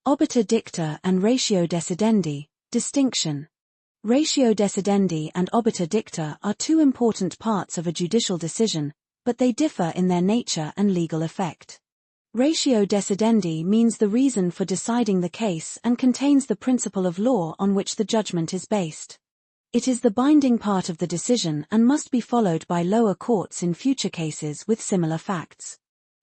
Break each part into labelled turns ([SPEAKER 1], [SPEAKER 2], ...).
[SPEAKER 1] Obiter dicta and ratio decidendi. Distinction. Ratio decidendi and obiter dicta are two important parts of a judicial decision, but they differ in their nature and legal effect. Ratio decidendi means the reason for deciding the case and contains the principle of law on which the judgment is based. It is the binding part of the decision and must be followed by lower courts in future cases with similar facts.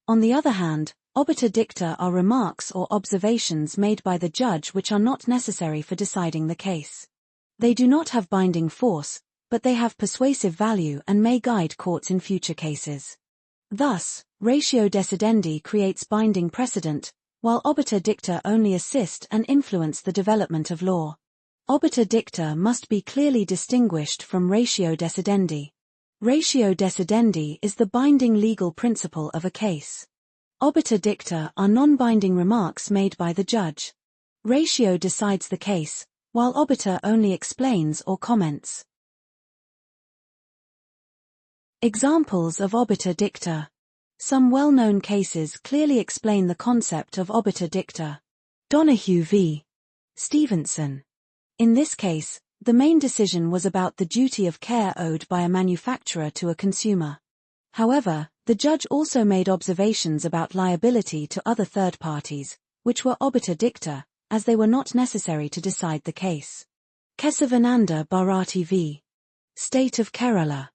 [SPEAKER 1] On the other hand, obiter dicta are remarks or observations made by the judge which are not necessary for deciding the case. They do not have binding force, but they have persuasive value and may guide courts in future cases. Thus, ratio decidendi creates binding precedent, while obiter dicta only assist and influence the development of law. Obiter dicta must be clearly distinguished from ratio decidendi. Ratio decidendi is the binding legal principle of a case. Obiter dicta are non-binding remarks made by the judge. Ratio decides the case, while obiter only explains or comments. Examples of obiter dicta. Some well-known cases clearly explain the concept of obiter dicta. Donahue v. Stevenson. In this case, the main decision was about the duty of care owed by a manufacturer to a consumer. However, the judge also made observations about liability to other third parties, which were obiter dicta, as they were not necessary to decide the case. Kesavananda Bharati v. State of Kerala.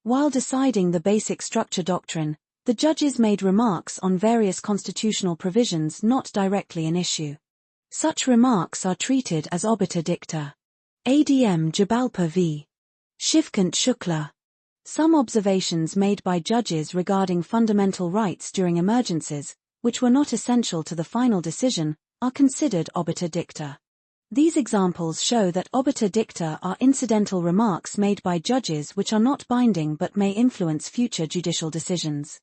[SPEAKER 1] While deciding the basic structure doctrine, the judges made remarks on various constitutional provisions not directly an issue. Such remarks are treated as obiter dicta. ADM Jabalpur v. Shivkant Shukla. Some observations made by judges regarding fundamental rights during emergencies, which were not essential to the final decision, are considered obiter dicta. These examples show that obiter dicta are incidental remarks made by judges which are not binding but may influence future judicial decisions.